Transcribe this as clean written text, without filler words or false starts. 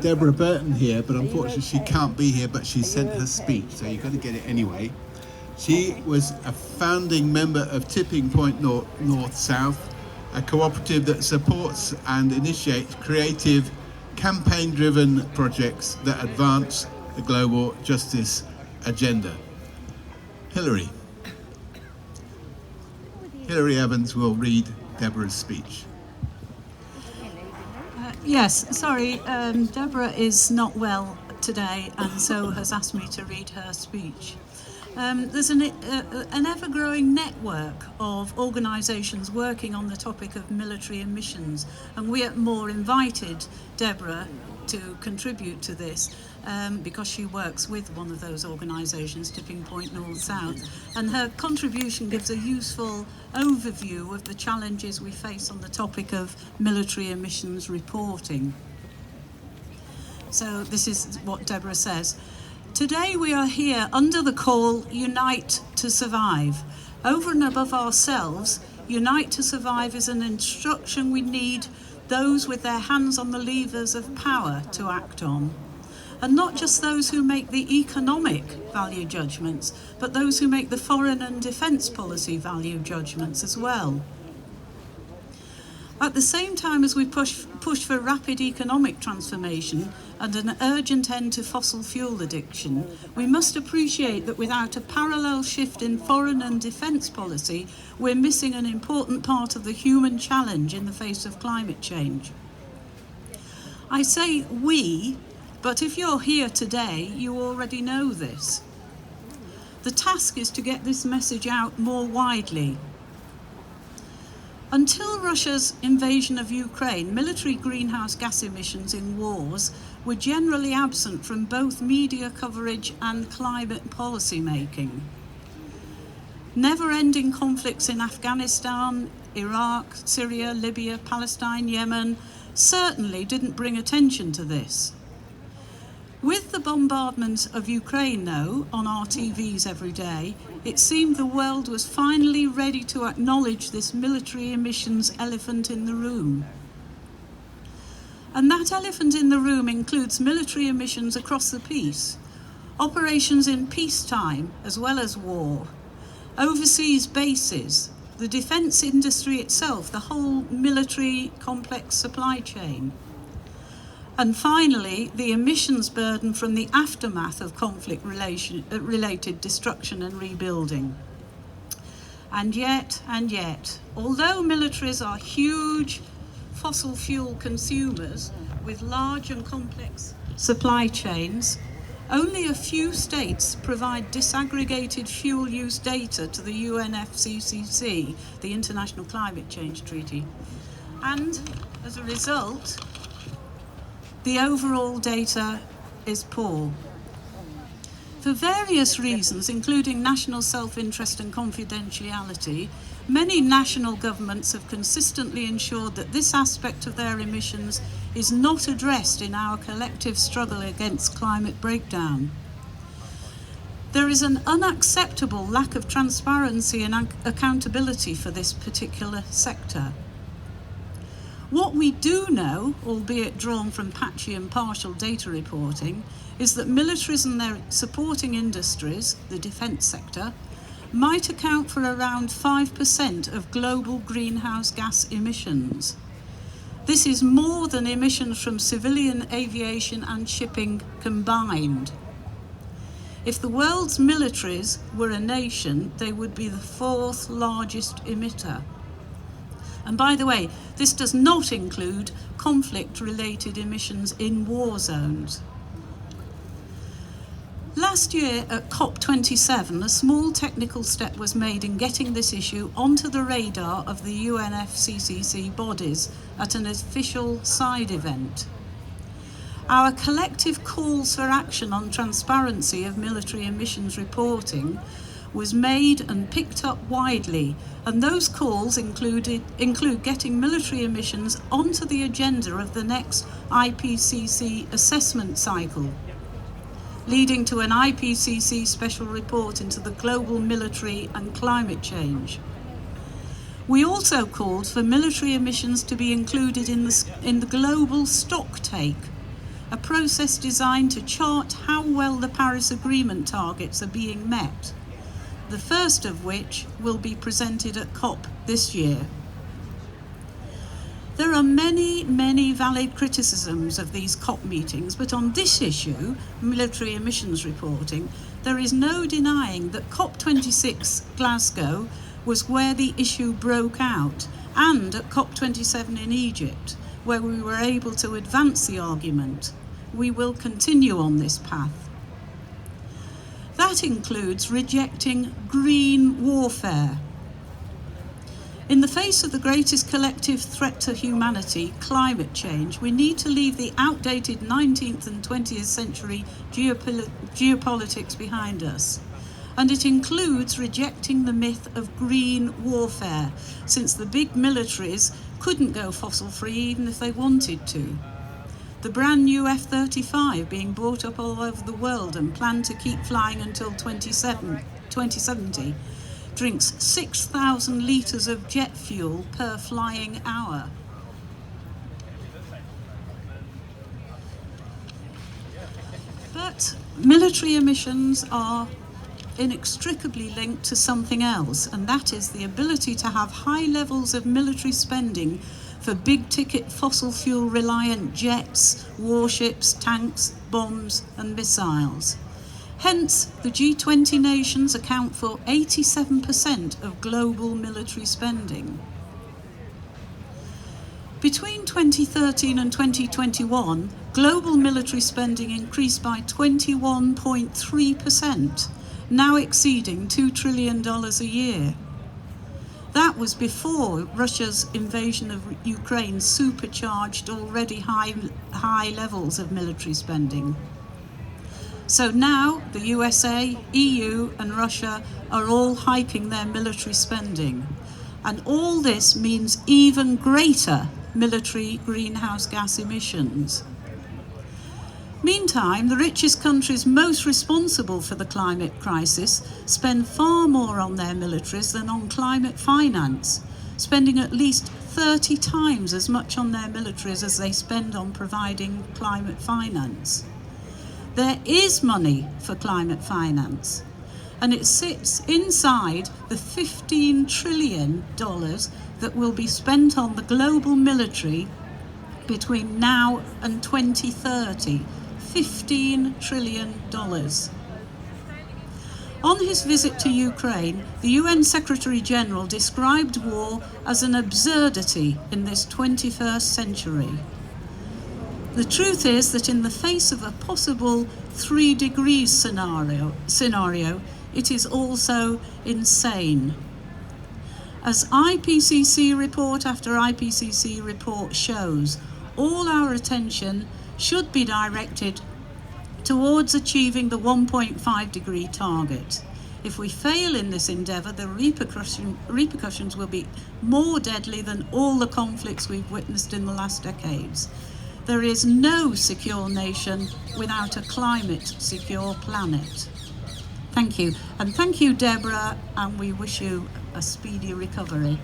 Deborah Burton here, but unfortunately she can't be here, but she sent her speech, so you've got to get it anyway. She was a founding member of Tipping Point North South, a cooperative that supports and initiates creative, campaign-driven projects that advance the global justice agenda. Hilary Evans will read Deborah's speech. Yes, sorry, Deborah is not well today and so has asked me to read her speech. There's an ever-growing network of organisations working on the topic of military emissions, and we at Moore invited Deborah to contribute to this because she works with one of those organisations, Tipping Point North South, and her contribution gives a useful overview of the challenges we face on the topic of military emissions reporting. So this is what Deborah says. Today we are here under the call Unite to Survive. Over and above ourselves, Unite to Survive is an instruction we need those with their hands on the levers of power to act on. And not just those who make the economic value judgments, but those who make the foreign and defence policy value judgments as well. At the same time as we push for rapid economic transformation and an urgent end to fossil fuel addiction, we must appreciate that without a parallel shift in foreign and defence policy, we're missing an important part of the human challenge in the face of climate change. I say we, but if you're here today, you already know this. The task is to get this message out more widely. Until Russia's invasion of Ukraine, military greenhouse gas emissions in wars were generally absent from both media coverage and climate policy making. Never-ending conflicts in Afghanistan, Iraq, Syria, Libya, Palestine, Yemen certainly didn't bring attention to this. With the bombardment of Ukraine, though, on our TVs every day, it seemed the world was finally ready to acknowledge this military emissions elephant in the room. And that elephant in the room includes military emissions across the piece, operations in peacetime as well as war, overseas bases, the defence industry itself, the whole military complex supply chain. And finally, the emissions burden from the aftermath of conflict-related destruction and rebuilding. And yet, although militaries are huge fossil fuel consumers with large and complex supply chains, only a few states provide disaggregated fuel use data to the UNFCCC, the International Climate Change Treaty. And as a result, the overall data is poor. For various reasons, including national self-interest and confidentiality, many national governments have consistently ensured that this aspect of their emissions is not addressed in our collective struggle against climate breakdown. There is an unacceptable lack of transparency and accountability for this particular sector. What we do know, albeit drawn from patchy and partial data reporting, is that militaries and their supporting industries, the defence sector, might account for around 5% of global greenhouse gas emissions. This is more than emissions from civilian aviation and shipping combined. If the world's militaries were a nation, they would be the fourth largest emitter. And by the way, this does not include conflict-related emissions in war zones. Last year at COP27, a small technical step was made in getting this issue onto the radar of the UNFCCC bodies at an official side event. Our collective calls for action on transparency of military emissions reporting was made and picked up widely, and those calls include getting military emissions onto the agenda of the next IPCC assessment cycle, leading to an IPCC special report into the global military and climate change. We also called for military emissions to be included in the global stocktake a process designed to chart how well the Paris Agreement targets are being met, the first of which will be presented at COP this year. There are many valid criticisms of these COP meetings, but on this issue, military emissions reporting, there is no denying that COP26 Glasgow was where the issue broke out, and at COP27 in Egypt, where we were able to advance the argument. We will continue on this path. That includes rejecting green warfare. In the face of the greatest collective threat to humanity, climate change, we need to leave the outdated 19th and 20th century geopolitics behind us. And it includes rejecting the myth of green warfare, since the big militaries couldn't go fossil-free even if they wanted to. The brand new F-35 being bought up all over the world and planned to keep flying until 2070 drinks 6,000 litres of jet fuel per flying hour. But military emissions are inextricably linked to something else, and that is the ability to have high levels of military spending for big-ticket fossil fuel-reliant jets, warships, tanks, bombs and missiles. Hence, the G20 nations account for 87% of global military spending. Between 2013 and 2021, global military spending increased by 21.3%, now exceeding $2 trillion a year. That was before Russia's invasion of Ukraine supercharged already high levels of military spending. So now the USA, EU and Russia are all hiking their military spending. And all this means even greater military greenhouse gas emissions. Meantime, the richest countries most responsible for the climate crisis spend far more on their militaries than on climate finance, spending at least 30 times as much on their militaries as they spend on providing climate finance. There is money for climate finance, and it sits inside the $15 trillion that will be spent on the global military between now and 2030. $15 trillion. On his visit to Ukraine, the UN Secretary General described war as an absurdity in this 21st century. The truth is that in the face of a possible 3 degrees scenario, it is also insane. As IPCC report after IPCC report shows, all our attention should be directed towards achieving the 1.5 degree target. If we fail in this endeavour, the repercussions will be more deadly than all the conflicts we've witnessed in the last decades. There is no secure nation without a climate-secure planet. Thank you. And thank you, Deborah, and we wish you a speedy recovery.